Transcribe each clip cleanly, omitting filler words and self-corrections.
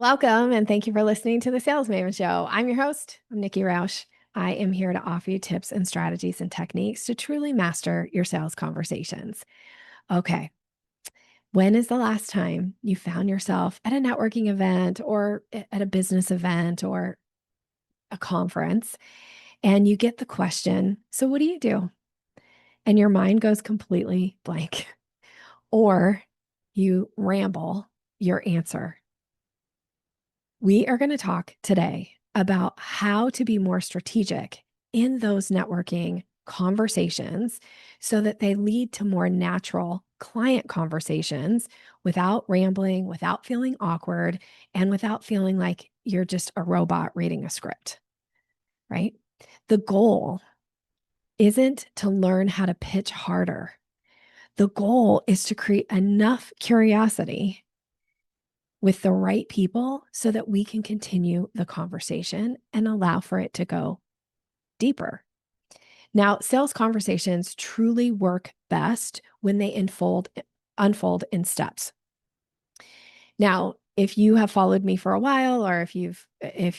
Welcome, and thank you for listening to the Sales Maven Show. I'm your host, I'm Nikki Rausch. I am here to offer you tips and strategies and techniques to truly master your sales conversations. Okay, when is the last time you found yourself at a networking event or at a business event or a conference and you get the question, so what do you do? And your mind goes completely blank, or you ramble your answer. We are going to talk today about how to be more strategic in those networking conversations so that they lead to more natural client conversations without rambling, without feeling awkward, and without feeling like you're just a robot reading a script, right? The goal isn't to learn how to pitch harder. The goal is to create enough curiosity with the right people so that we can continue the conversation and allow for it to go deeper. Now, sales conversations truly work best when they unfold in steps. Now, if you have followed me for a while, or if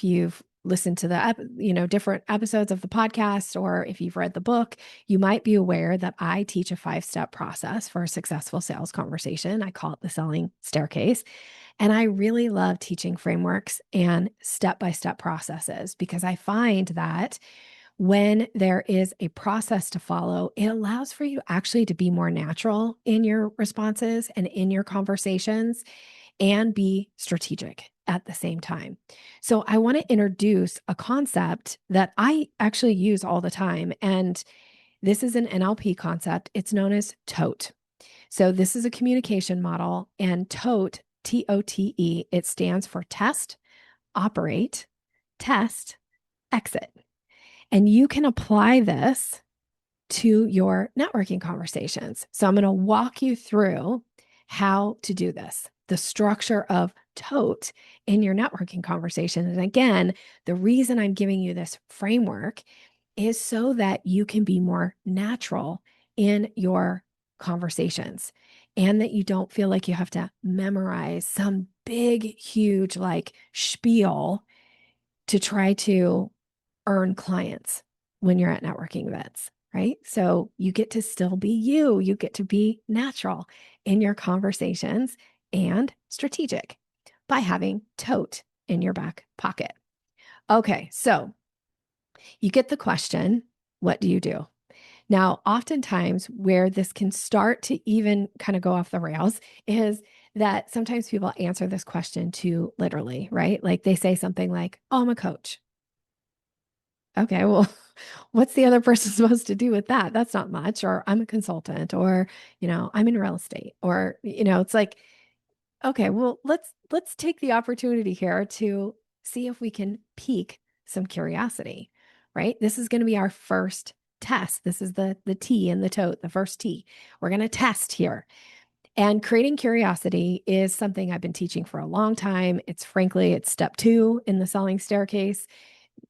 you've listened to the different episodes of the podcast, or if you've read the book, you might be aware that I teach a 5-step process for a successful sales conversation. I call it the selling staircase. And I really love teaching frameworks and step-by-step processes because I find that when there is a process to follow, it allows for you actually to be more natural in your responses and in your conversations and be strategic at the same time. So I want to introduce a concept that I actually use all the time. And this is an NLP concept. It's known as TOTE. So this is a communication model, and TOTE, TOTE, it stands for test, operate, test, exit. And you can apply this to your networking conversations. So I'm going to walk you through how to do this, the structure of TOTE in your networking conversation. And again, the reason I'm giving you this framework is so that you can be more natural in your conversations and that you don't feel like you have to memorize some big, huge like spiel to try to earn clients when you're at networking events, right? So you get to still be you. You get to be natural in your conversations and strategic by having TOTE in your back pocket. Okay, so you get the question, what do you do? Now, oftentimes where this can start to even kind of go off the rails is that sometimes people answer this question too literally, right? Like they say something like, oh, I'm a coach. Okay, well, what's the other person supposed to do with that? That's not much. Or I'm a consultant, or, I'm in real estate, or, it's like, okay, well, let's take the opportunity here to see if we can pique some curiosity, right? This is going to be our first test. This is the T in the tote, the first T. We're going to test here. And creating curiosity is something I've been teaching for a long time. It's step 2 in the selling staircase.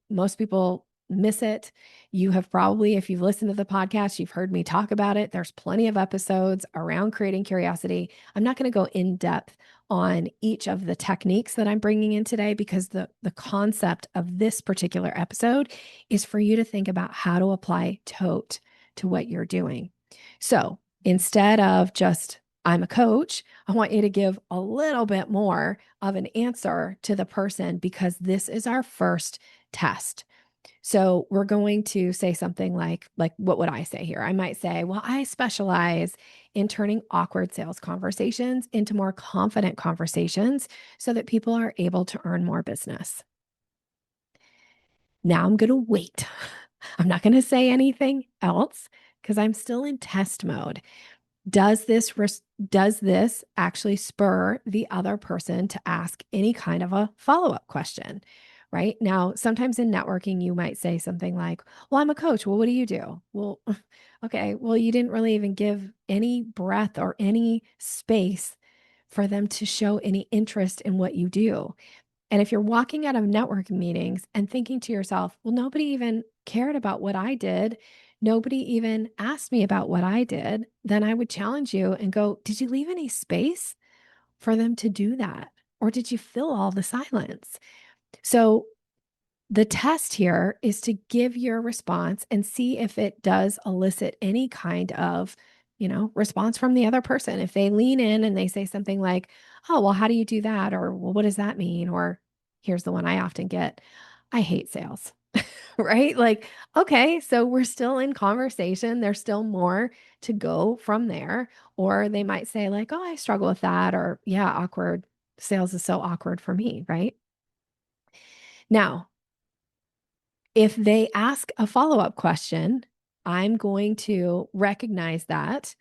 Most people miss it. You have probably, if you've listened to the podcast, you've heard me talk about it. There's plenty of episodes around creating curiosity. I'm not going to go in depth on each of the techniques that I'm bringing in today because the concept of this particular episode is for you to think about how to apply TOTE to what you're doing. So instead of just I'm a coach, I want you to give a little bit more of an answer to the person because this is our first test. So we're going to say something like what would I say here? I might say, well, I specialize in turning awkward sales conversations into more confident conversations so that people are able to earn more business. Now I'm going to wait. I'm not going to say anything else because I'm still in test mode. Does this actually spur the other person to ask any kind of a follow-up question? Right now, sometimes in networking, you might say something like, well, I'm a coach. Well, what do you do? Well, okay. Well, you didn't really even give any breath or any space for them to show any interest in what you do. And if you're walking out of networking meetings and thinking to yourself, well, nobody even cared about what I did, nobody even asked me about what I did, then I would challenge you and go, did you leave any space for them to do that? or did you fill all the silence? So the test here is to give your response and see if it does elicit any kind of, response from the other person. If they lean in and they say something like, "Oh, well, how do you do that?" Or, "Well, what does that mean?" Or here's the one I often get, "I hate sales." Right? Like, okay, so we're still in conversation. There's still more to go from there. Or they might say, like, "Oh, I struggle with that." Or, "Yeah, awkward. Sales is so awkward for me." Right? Now, if they ask a follow-up question, I'm going to recognize that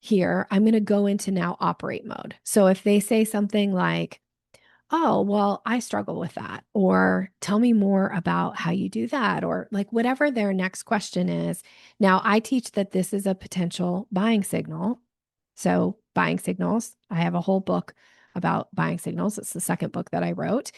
here. I'm going to go into now operate mode. So if they say something like, "Oh, well, I struggle with that," or "Tell me more about how you do that," or like whatever their next question is. Now, I teach that this is a potential buying signal. So, buying signals, I have a whole book about buying signals. It's the second book that I wrote.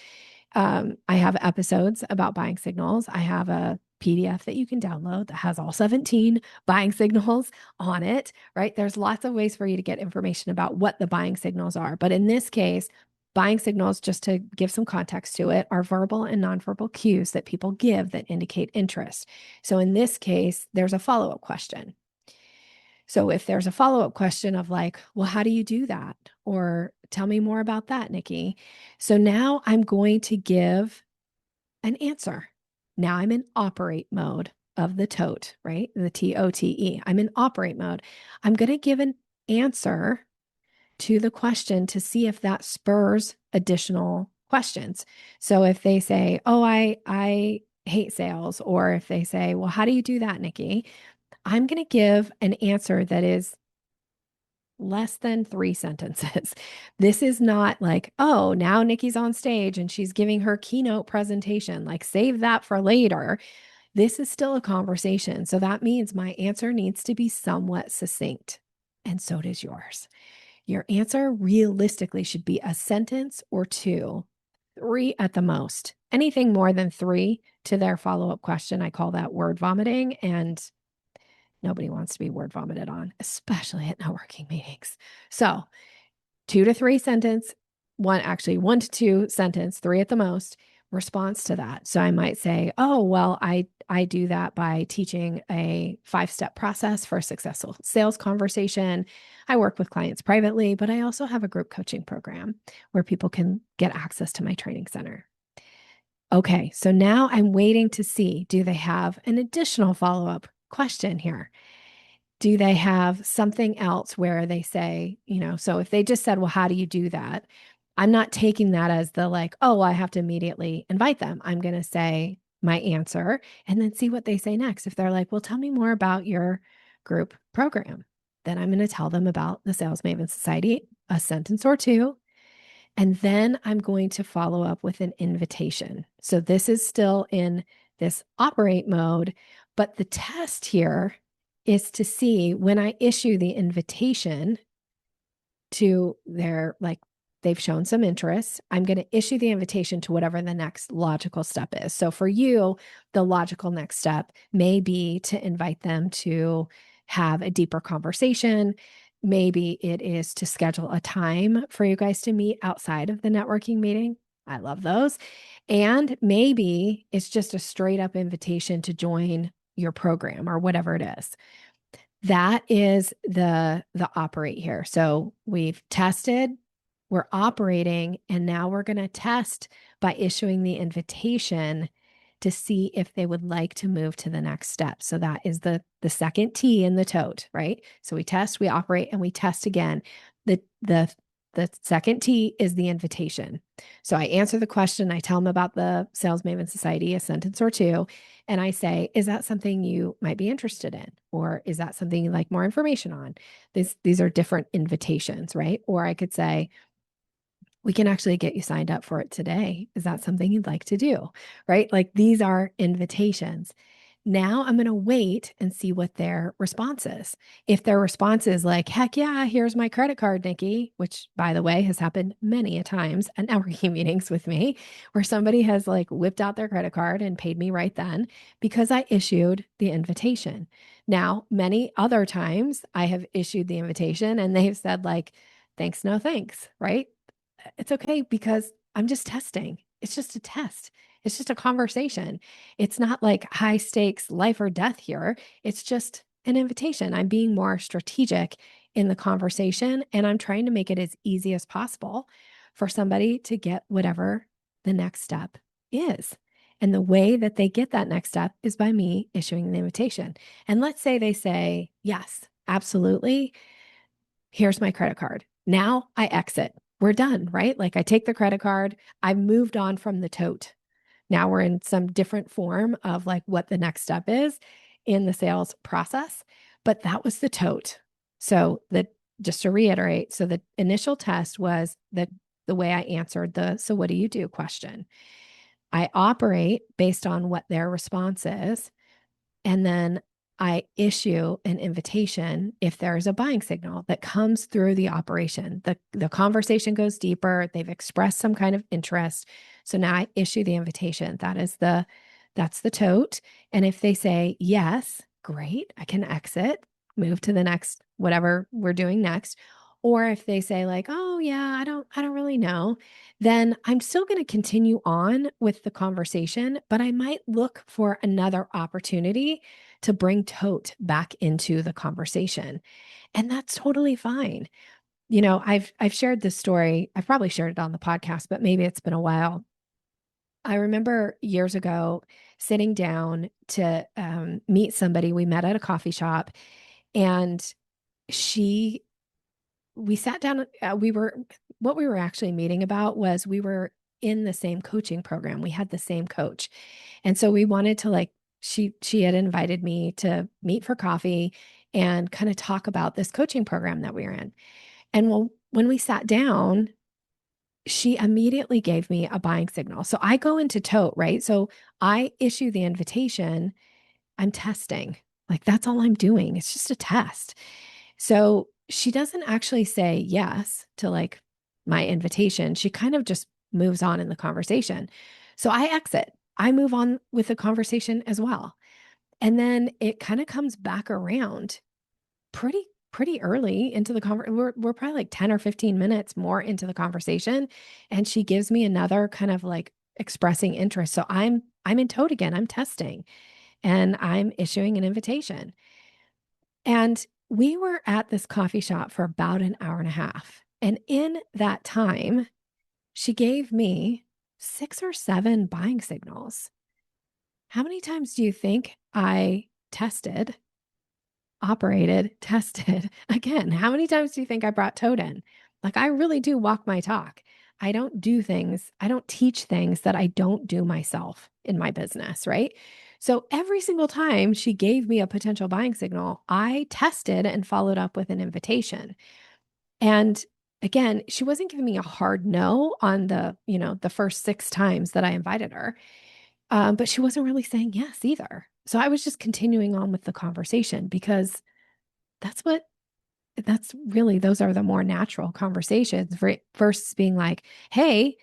I have episodes about buying signals. I have a PDF that you can download that has all 17 buying signals on it, right? There's lots of ways for you to get information about what the buying signals are. But in this case, buying signals, just to give some context to it, are verbal and nonverbal cues that people give that indicate interest. So in this case, there's a follow up question. So if there's a follow-up question of like, "Well, how do you do that?" Or "Tell me more about that, Nikki." So now I'm going to give an answer. Now I'm in operate mode of the TOTE, right? The TOTE. I'm in operate mode. I'm going to give an answer to the question to see if that spurs additional questions. So if they say, "Oh, I hate sales," or if they say, "Well, how do you do that, Nikki?" I'm going to give an answer that is less than 3 sentences. This is not like, "Oh, now Nikki's on stage and she's giving her keynote presentation. Like, save that for later." This is still a conversation. So that means my answer needs to be somewhat succinct. And so does yours. Your answer realistically should be a sentence or two, 3 at the most. Anything more than 3 to their follow up question, I call that word vomiting. And nobody wants to be word vomited on, especially at networking meetings. So 2 to 3 sentence, 1 to 2 sentence, 3 at the most, response to that. So I might say, "Oh, well, I do that by teaching a 5-step process for a successful sales conversation. I work with clients privately, but I also have a group coaching program where people can get access to my training center." Okay, so now I'm waiting to see, do they have an additional follow-up question here? Do they have something else where they say, so if they just said, "Well, how do you do that?" I'm not taking that as the like, "Oh, well, I have to immediately invite them." I'm going to say my answer and then see what they say next. If they're like, "Well, tell me more about your group program," then I'm going to tell them about the Sales Maven Society, a sentence or two. And then I'm going to follow up with an invitation. So this is still in this operate mode, but the test here is to see when I issue the invitation to their, like, they've shown some interest, I'm going to issue the invitation to whatever the next logical step is. So for you, the logical next step may be to invite them to have a deeper conversation. Maybe it is to schedule a time for you guys to meet outside of the networking meeting. I love those. And maybe it's just a straight up invitation to join your program or whatever it is. That is the operate here. So we've tested, we're operating, and now we're going to test by issuing the invitation to see if they would like to move to the next step. So that is the second T in the TOTE, right? So we test, we operate, and we test again. The second T is the invitation. So I answer the question, I tell them about the Sales Maven Society, a sentence or two, and I say, "Is that something you might be interested in? Or is that something you'd like more information on?" These are different invitations, right? Or I could say, "We can actually get you signed up for it today. Is that something you'd like to do?" Right? Like, these are invitations. Now I'm going to wait and see what their response is. If their response is like, "Heck yeah, here's my credit card, Nikki," which, by the way, has happened many a times at networking meetings with me, where somebody has like whipped out their credit card and paid me right then because I issued the invitation. Now, many other times I have issued the invitation and they've said like, "Thanks, no thanks," right? it's okay because I'm just testing. It's just a test. It's just a conversation. It's not like high stakes life or death here. It's just an invitation. I'm being more strategic in the conversation and I'm trying to make it as easy as possible for somebody to get whatever the next step is. And the way that they get that next step is by me issuing the invitation. And let's say they say, yes, absolutely. Here's my credit card. Now I exit. We're done, right? Like I take the credit card. I've moved on from the tote. Now we're in some different form of like what the next step is in the sales process. But that was the tote. So that just to reiterate, so the initial test was the way I answered the so what do you do question. I operate based on what their response is. And then I issue an invitation if there is a buying signal that comes through the operation. The conversation goes deeper. They've expressed some kind of interest. So now I issue the invitation. That's the tote. And if they say yes, great, I can exit, move to the next whatever we're doing next. Or if they say like, "Oh yeah, I don't really know," then I'm still going to continue on with the conversation, but I might look for another opportunity to bring tote back into the conversation. And that's totally fine. I've shared this story. I've probably shared it on the podcast, but maybe it's been a while. I remember years ago sitting down to meet somebody. We met at a coffee shop, and she we sat down. What we were actually meeting about was we were in the same coaching program. We had the same coach. And so we wanted to like, she had invited me to meet for coffee and kind of talk about this coaching program that we were in. And when we sat down, she immediately gave me a buying signal. So I go into tote, right? So I issue the invitation. I'm testing. Like that's all I'm doing. It's just a test. So she doesn't actually say yes to like my invitation. She kind of just moves on in the conversation. So I exit. I move on with the conversation as well. And then it kind of comes back around pretty early into the conversation. We're probably like 10 or 15 minutes more into the conversation. And she gives me another kind of like expressing interest. So I'm in tote again. I'm testing and I'm issuing an invitation. And we were at this coffee shop for about an hour and a half. And in that time, she gave me 6 or 7 buying signals. How many times do you think I tested, operated, tested? Again, how many times do you think I brought tote in? Like, I really do walk my talk. I don't do things, I don't teach things that I don't do myself in my business, right? So every single time she gave me a potential buying signal, I tested and followed up with an invitation. And again, she wasn't giving me a hard no on the first 6 times that I invited her. But she wasn't really saying yes either. So I was just continuing on with the conversation because that's what that's really those are the more natural conversations versus being like, "Hey,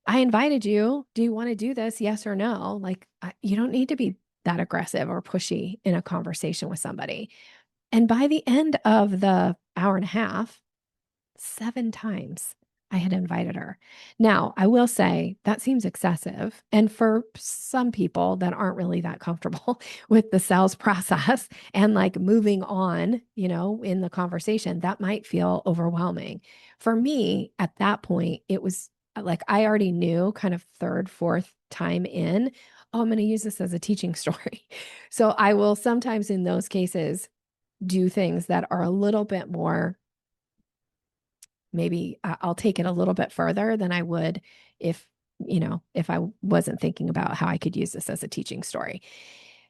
I invited you. Do you want to do this? Yes or no?" Like you don't need to be that aggressive or pushy in a conversation with somebody. And by the end of the hour and a half, 7 times I had invited her. Now, I will say that seems excessive. And for some people that aren't really that comfortable with the sales process and like moving on, in the conversation, that might feel overwhelming. For me, at that point, it was like I already knew kind of third, fourth time in, oh, I'm going to use this as a teaching story. So I will sometimes in those cases do things that are a little bit more maybe I'll take it a little bit further than I would if, if I wasn't thinking about how I could use this as a teaching story.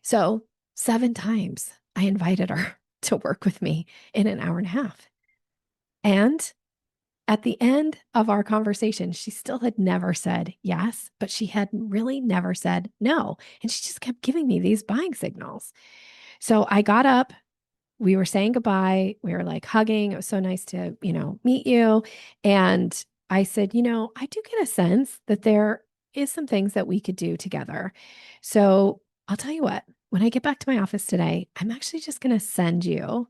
So 7 times I invited her to work with me in an hour and a half. And at the end of our conversation, she still had never said yes, but she had really never said no. And she just kept giving me these buying signals. So I got up, we were saying goodbye. We were like hugging. It was so nice to, meet you. And I said, I do get a sense that there is some things that we could do together. So I'll tell you what, when I get back to my office today, I'm actually just going to send you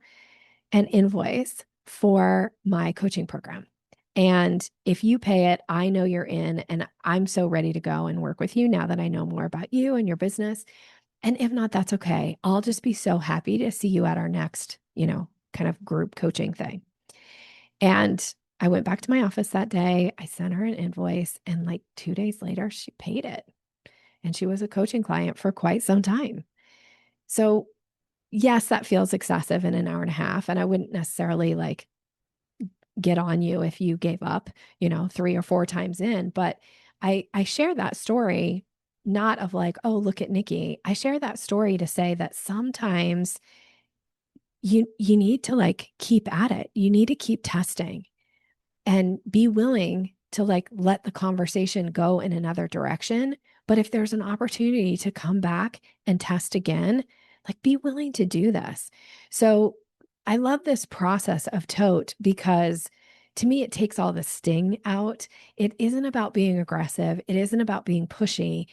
an invoice for my coaching program. And if you pay it, I know you're in, and I'm so ready to go and work with you now that I know more about you and your business. And if not, that's okay. I'll just be so happy to see you at our next, kind of group coaching thing. And I went back to my office that day. I sent her an invoice, and like 2 days later, she paid it. And she was a coaching client for quite some time. So, yes, that feels excessive in an hour and a half. And I wouldn't necessarily like get on you if you gave up, 3 or 4 times in. But I share that story not of like, oh, look at Nikki. I share that story to say that sometimes you need to like keep at it. You need to keep testing and be willing to like let the conversation go in another direction. But if there's an opportunity to come back and test again, like be willing to do this. So I love this process of TOTE because to me, it takes all the sting out. It isn't about being aggressive. It isn't about being pushy.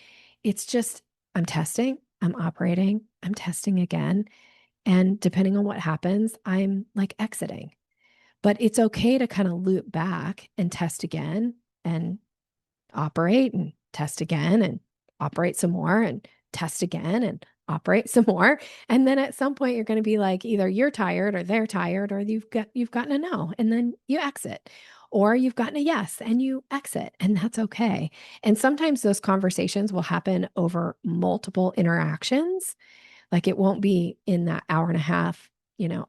It's just, I'm testing, I'm operating, I'm testing again. And depending on what happens, I'm like exiting. But it's okay to kind of loop back and test again and operate and test again and operate some more and test again and operate some more. And then at some point you're going to be like either you're tired or they're tired or you've gotten a no and then you exit. Or you've gotten a yes and you exit, and that's okay. And sometimes those conversations will happen over multiple interactions. Like it won't be in that hour and a half,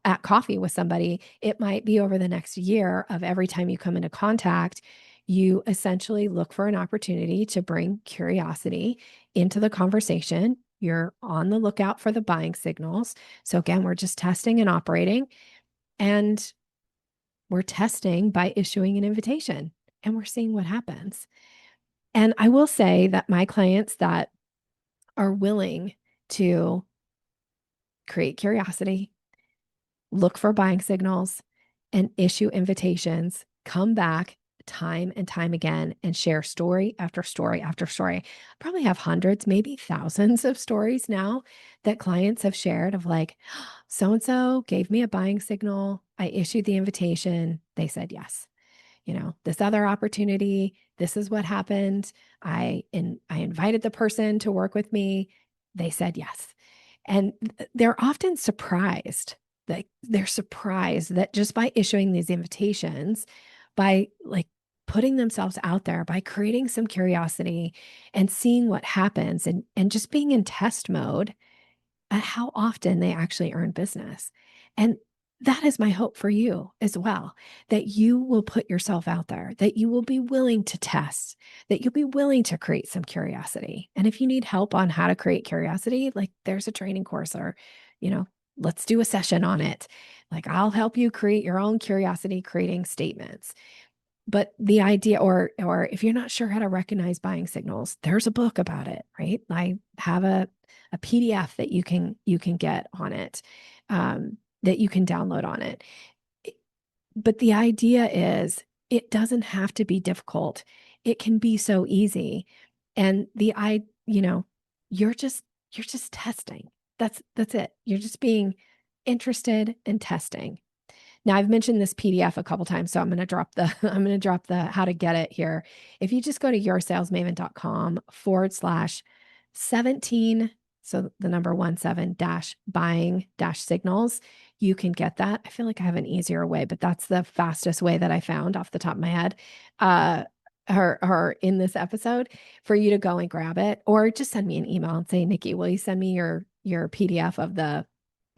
at coffee with somebody. It might be over the next year of every time you come into contact, you essentially look for an opportunity to bring curiosity into the conversation. You're on the lookout for the buying signals. So again, we're just testing and operating, and we're testing by issuing an invitation, and we're seeing what happens. And I will say that my clients that are willing to create curiosity, look for buying signals, and issue invitations, come back time and time again and share story after story after story. I probably have hundreds, maybe thousands of stories now that clients have shared of like, so and so gave me a buying signal. I issued the invitation. They said yes. This other opportunity, this is what happened. I invited the person to work with me. They said yes. And they're often surprised. Like they're surprised that just by issuing these invitations, by like putting themselves out there, by creating some curiosity and seeing what happens and just being in test mode, at how often they actually earn business. And that is my hope for you as well, that you will put yourself out there, that you will be willing to test, that you'll be willing to create some curiosity. And if you need help on how to create curiosity, like there's a training course or, let's do a session on it. Like I'll help you create your own curiosity creating statements. But the idea, or if you're not sure how to recognize buying signals, there's a book about it, right? I have a PDF that you can get on it, that you can download on it. But the idea is it doesn't have to be difficult. It can be so easy. And you're just testing. That's it. You're just being interested in testing. Now I've mentioned this PDF a couple times, so I'm going to drop the how to get it here. If you just go to yoursalesmaven.com/17, so the number 17 dash buying dash signals, you can get that. I feel like I have an easier way, but that's the fastest way that I found off the top of my head. Or in this episode for you to go and grab it, or just send me an email and say, Nikki, will you send me your PDF of the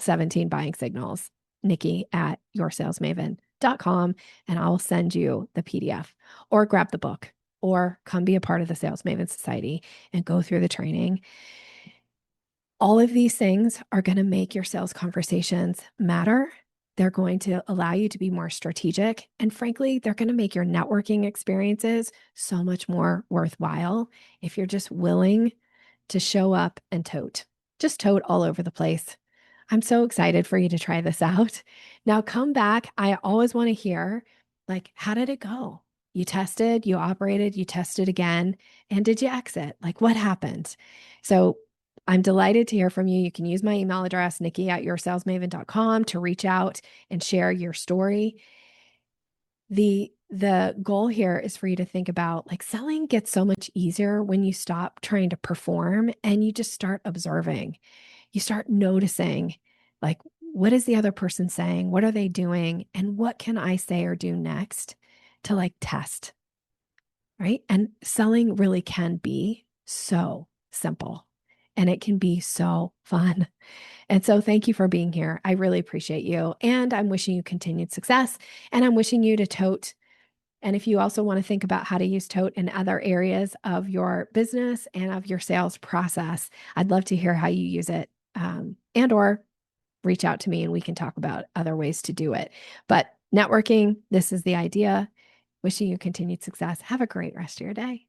17 buying signals? Nikki at yoursalesmaven.com, and I'll send you the PDF, or grab the book, or come be a part of the Sales Maven Society and go through the training. All of these things are going to make your sales conversations matter. They're going to allow you to be more strategic. And frankly, they're going to make your networking experiences so much more worthwhile if you're just willing to show up and tote. Just tote all over the place. I'm so excited for you to try this out. Now come back. I always want to hear, like, how did it go? You tested, you operated, you tested again, and did you exit? Like, what happened? So I'm delighted to hear from you. You can use my email address, Nikki at yoursalesmaven.com, to reach out and share your story. The The goal here is for you to think about like selling gets so much easier when you stop trying to perform and you just start observing. You start noticing, like, what is the other person saying? What are they doing? And what can I say or do next to like test, right? And selling really can be so simple and it can be so fun. And so thank you for being here. I really appreciate you. And I'm wishing you continued success. And I'm wishing you to tote. And if you also want to think about how to use tote in other areas of your business and of your sales process, I'd love to hear how you use it, and or reach out to me and we can talk about other ways to do it. But networking, this is the idea. Wishing you continued success. Have a great rest of your day.